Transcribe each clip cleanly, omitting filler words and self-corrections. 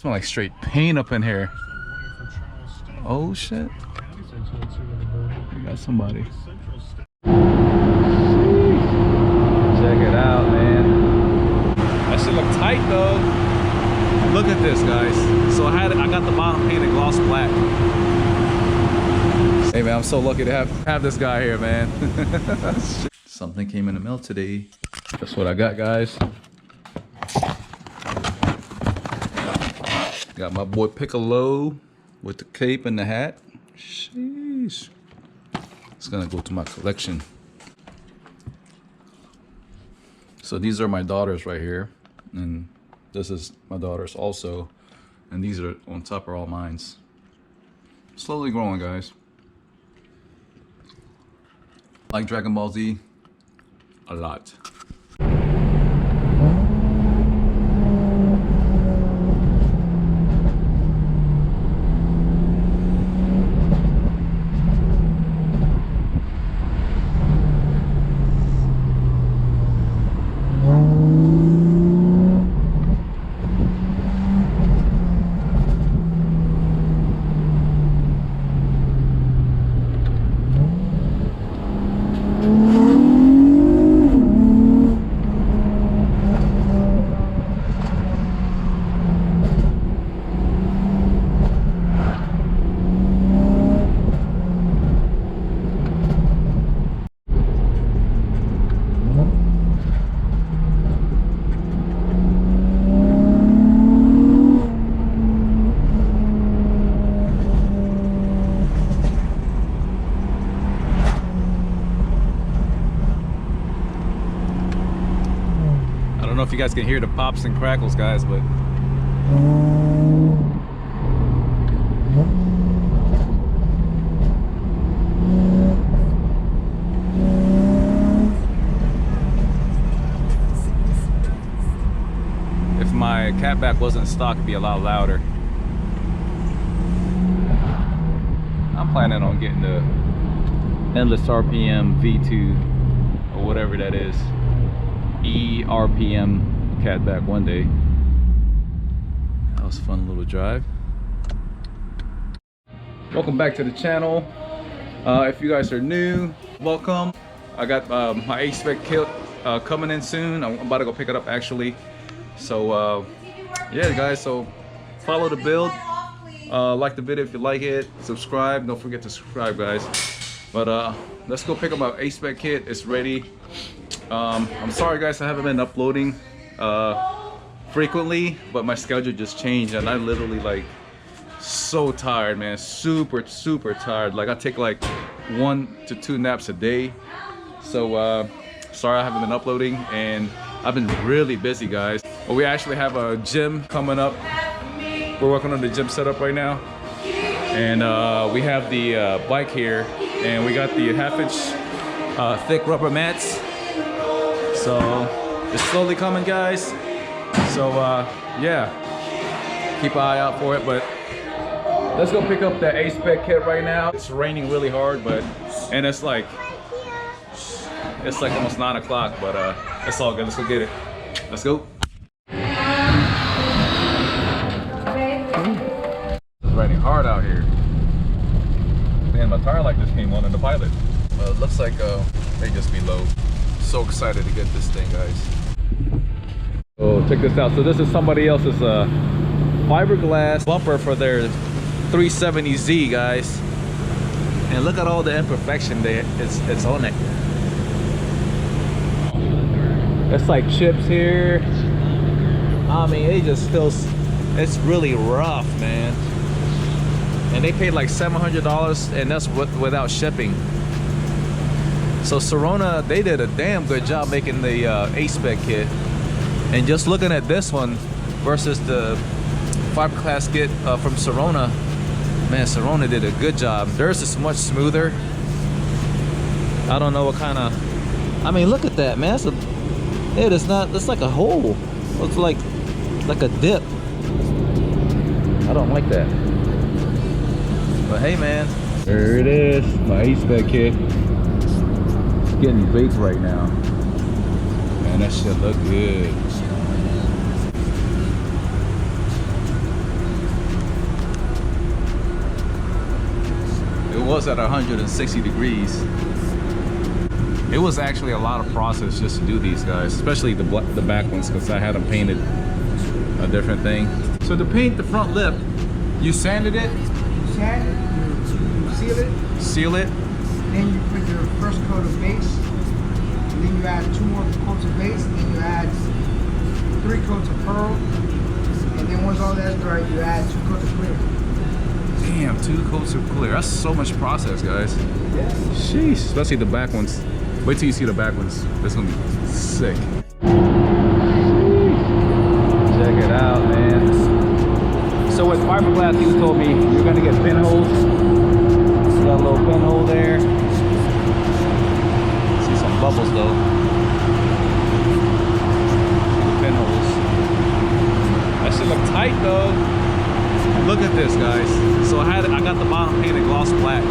Smell like straight paint up in here. Oh shit. We got somebody. Check it out, man. That shit look tight though. Look at this, guys. So I got the bottom painted gloss black. Hey man, I'm so lucky to have this guy here, man. Something came in the mail today. That's what I got, guys. Got my boy Piccolo with the cape and the hat. Sheesh. It's gonna go to my collection. So these are my daughters right here. And this is my daughters also. And these are on top are all mines. Slowly growing, guys. Like Dragon Ball Z a lot. I don't know if you guys can hear the pops and crackles, guys, but if my catback wasn't stock, it'd be a lot louder. I'm planning on getting the endless RPM V2 or whatever that is. ERPM catback one day. That was a fun little drive. Welcome back to the channel. If you guys are new, welcome. I got my Aspec kit coming in soon. I'm about to go pick it up actually. So yeah guys, so follow the build, like the video if you like it, subscribe, don't forget to subscribe guys. But let's go pick up my Aspec kit. It's ready. I'm sorry guys, I haven't been uploading frequently, but my schedule just changed and I literally like so tired, man. Super tired. Like I take like 1 to 2 naps a day. So sorry I haven't been uploading, and I've been really busy guys. But we actually have a gym coming up. We're working on the gym setup right now, and we have the bike here, and we got the 1/2 inch thick rubber mats. So it's slowly coming guys. So yeah, keep an eye out for it. But let's go pick up the Aspec kit right now. It's raining really hard, and it's like almost 9 o'clock, but it's all good. Let's go get it. Let's go. It's raining hard out here. Man, my tire light just came on in the Pilot. It looks like may just be low. So excited to get this thing, guys. Oh, check this out. So this is somebody else's fiberglass bumper for their 370Z, guys. And look at all the imperfection there. It's on it. It's like chips here. I mean, it just feels, it's really rough, man. And they paid like $700, and that's without shipping. So Sarona, they did a damn good job making the Aspec kit. And just looking at this one versus the fiberglass kit from Sarona, man, Sarona did a good job. Theirs is much smoother. I don't know what kind of, I mean, look at that, man. It's not, it's like a hole. It's like a dip. I don't like that. But hey, man, there it is, my Aspec kit. Getting baked right now. Man, that shit look good. was at 160 degrees. It was actually a lot of process just to do these guys, especially the back ones, because I had them painted a different thing. So to paint the front lip, you sanded it? Sand it, you seal it. Seal it. Then you put your first coat of base. And then you add 2 more coats of base. Then you add 3 coats of pearl. And then once all that's dry, you add 2 coats of clear. Damn, 2 coats of clear. That's so much process, guys. Yeah. Sheesh. Especially the back ones. Wait till you see the back ones. It's gonna be sick. Check it out, man. So with fiberglass, you told me you're gonna get pinholes. Got a little pinhole there. See some bubbles though. See the pinholes. That should look tight though. Look at this, guys. So I got the bottom painted gloss black.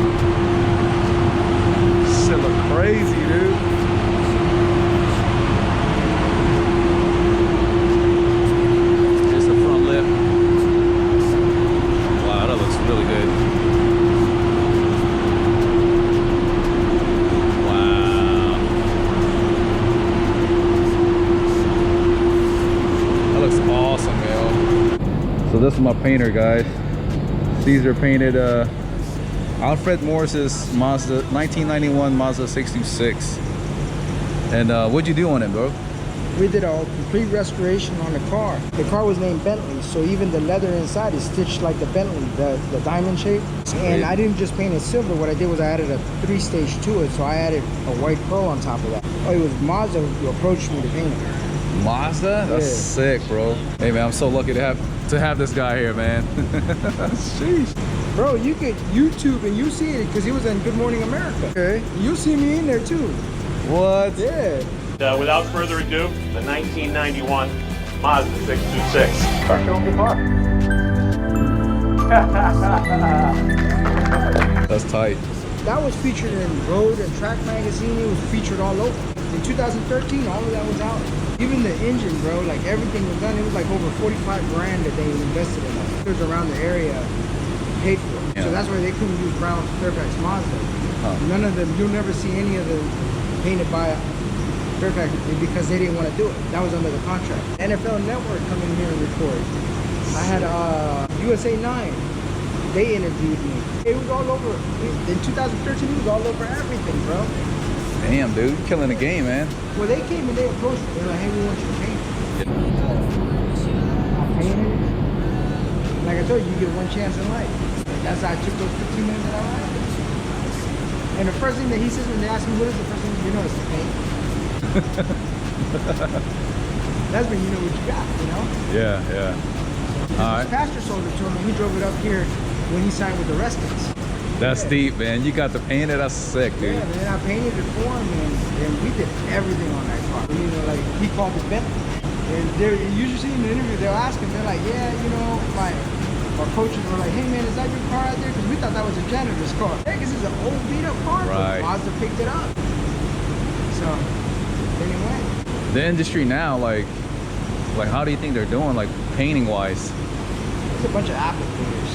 Shit look crazy, dude. Here's the front lip. Wow, that looks really good. Wow. That looks awesome, yo. So this is my painter, guys. Caesar painted Alfred Morris's Mazda 1991 Mazda 626. And what'd you do on it, bro? We did a complete restoration on the car. The car was named Bentley, so even the leather inside is stitched like the Bentley, the diamond shape. And I didn't just paint it silver. What I did was I added a 3-stage to it, so I added a white pearl on top of that. Oh, it was Mazda who approached me to paint it. Mazda? That's sick, bro. Hey, man, I'm so lucky to have this guy here, man. Sheesh. Bro, you could YouTube and you see it because he was in Good Morning America. Okay. You'll see me in there too. What? Yeah. Without further ado, the 1991 Mazda 626. Start showing the car. That's tight. That was featured in Road and Track magazine. It was featured all over. In 2013, all of that was out. Even the engine, bro, like everything was done. It was like over 45 grand that they invested in it. It was around the area paid for it. Yeah. So that's why they couldn't use Brown Fairfax Mazda. Huh. None of them, you'll never see any of them painted by Fairfax because they didn't want to do it. That was under the contract. NFL Network come in here and record. I had USA 9. They interviewed me. It was all over. In 2013, it was all over everything, bro. Damn, dude, you're killing the game, man. Well, they came and they approached me. They were like, hey, we want you to paint it. I painted it. Like I told you, you get one chance in life. That's how I took those 15 minutes that I had. And the first thing that he says when they ask me, what is the first thing you know, is the paint. That's when you know what you got, you know? Yeah, yeah. All right. Pastor sold it to him, and he drove it up here when he signed with the Restons. That's deep, man. You got the paint. That's sick, dude. Yeah, man, I painted it for him, and we did everything on that car. You know, like, he called it Bentley. And you usually in the interview, they'll ask him, they're like, yeah, you know, our coaches were like, hey, man, is that your car out there? Because we thought that was a janitor's car. Yeah, because it's an old beat-up car, right. But Mazda picked it up. So, anyway. The industry now, like how do you think they're doing, like, painting-wise? There's a bunch of applicators.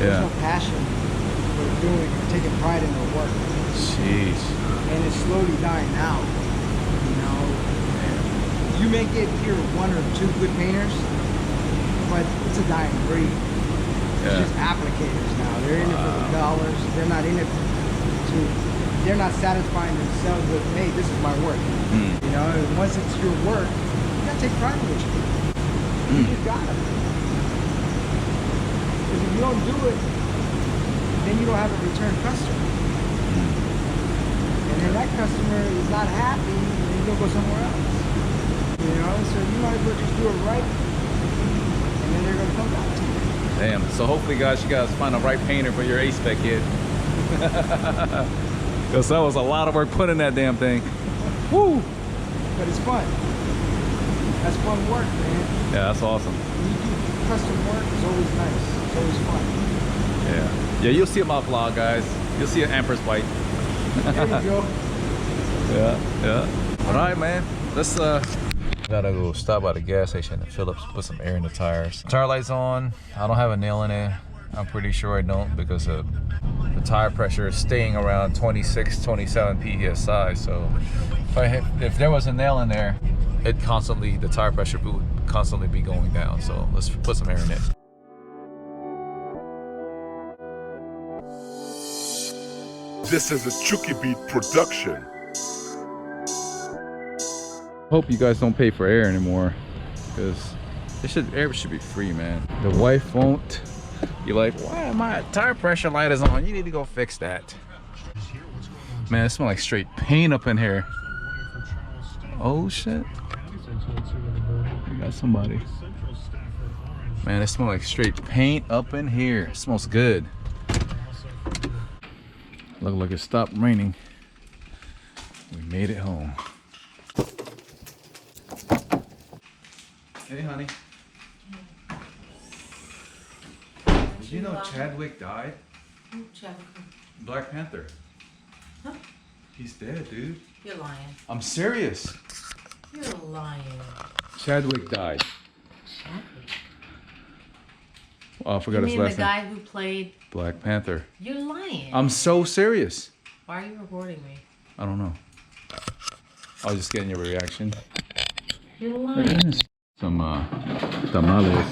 There's Yeah. no passion for doing, taking pride in their work. Jeez. And it's slowly dying out, you know. You may get here 1 or 2 good painters, but it's a dying breed. It's Yeah. just applicators now. They're in it for the dollars. They're not in it they're not satisfying themselves with, hey, this is my work. You know, and once it's your work, you gotta take pride in what you do. You just gotta. Because if you don't do it, then you don't have a return customer. And then that customer is not happy, and he's gonna go somewhere else. You know, so you might as well just do it right, and then they're gonna come back to you. Damn. So hopefully, guys, you guys find the right painter for your Aspec kit. Because that was a lot of work putting that damn thing. Woo! But it's fun. That's fun work, man. Yeah, that's awesome. When you do custom work, it's always nice. It's always fun. Yeah. Yeah, you'll see it in my vlog, guys. You'll see an Empress bite. There you go. Yeah, yeah. All right, man. Let's gotta go stop by the gas station in Phillips, put some air in the tires. Tire lights on. I don't have a nail in it. I'm pretty sure I don't, because the tire pressure is staying around 26, 27 psi. So if there was a nail in there, the tire pressure would constantly be going down. So let's put some air in it. This is a Chucky Beat production. Hope you guys don't pay for air anymore, because air should be free, man. The wife won't. You're like, why my tire pressure light is on? You need to go fix that. Man, it smells like straight paint up in here. Oh shit. We got somebody. Man, it smells like straight paint up in here. It smells good. Look like it stopped raining. We made it home. Hey, honey. Did you know Chadwick died? Who Chadwick? Black Panther. Huh? He's dead, dude. You're lying. I'm serious. You're lying. Chadwick died. Chadwick? Oh, I forgot his You mean last the name. guy who played? Black Panther. You're lying. I'm so serious. Why are you recording me? I don't know. I was just getting your reaction. You're lying. Some tamales.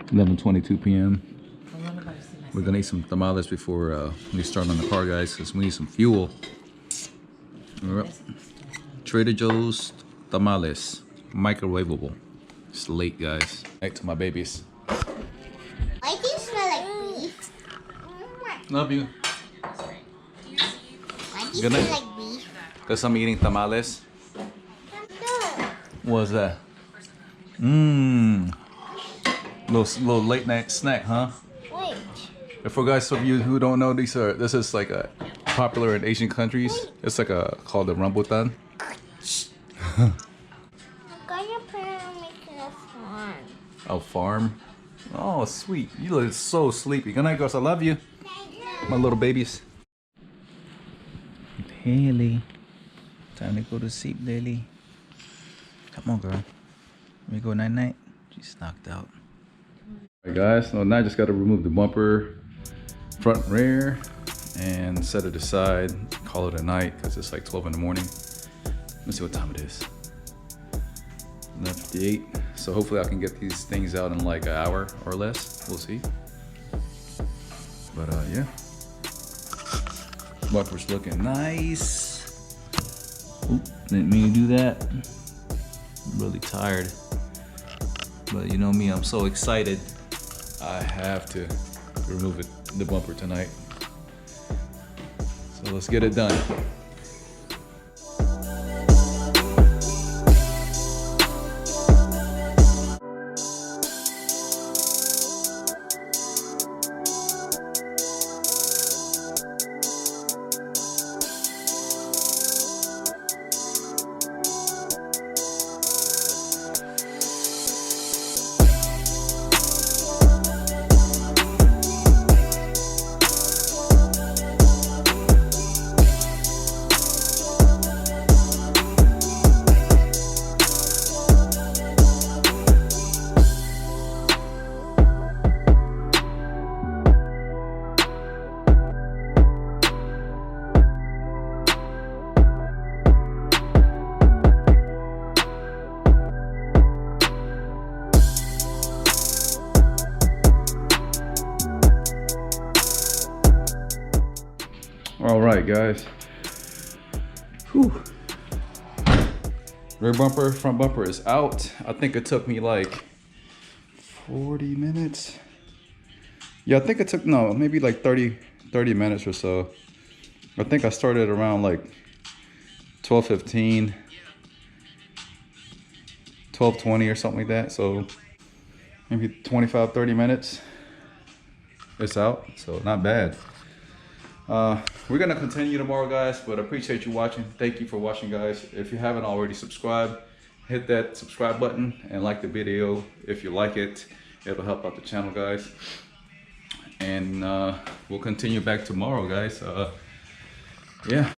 11:22 p.m. We're gonna eat some tamales before we start on the car, guys, because we need some fuel. Trader Joe's tamales, microwavable. It's late, guys. Back to my babies. Why do you smell like beef? Love you. Why do you Good smell night. like beef? Because I'm eating tamales. No. What's that? Mmm. Little late night snack, huh? Wait. And for guys of you who don't know, this is like a popular in Asian countries. It's like called a rambutan. I'm gonna plan on making a farm. A farm. Oh, sweet. You look so sleepy. Good night, girls. I love you. My little babies. Haley. Time to go to sleep, Lily. Come on, girl. Let me go night-night. She's knocked out. Alright, guys. So now I just got to remove the bumper, front and rear, and set it aside. Call it a night, because it's like 12 in the morning. Let's see what time it is. 11:58. So hopefully I can get these things out in like an hour or less. We'll see. But yeah. Bumper's looking nice. Oop, didn't mean to do that. I'm really tired. But you know me, I'm so excited. I have to remove the bumper tonight. So let's get it done. All right, guys. Whew. Rear bumper, front bumper is out. I think it took me like 40 minutes. Yeah, I think it took, no, maybe like 30 minutes or so. I think I started around like 12:15, 12:20 or something like that. So maybe 25, 30 minutes. It's out, so not bad. We're gonna continue tomorrow, guys, but I appreciate you watching. Thank you for watching, guys. If you haven't already subscribed, hit that subscribe button and like the video. If you like it, it'll help out the channel, guys. And we'll continue back tomorrow, guys. Yeah.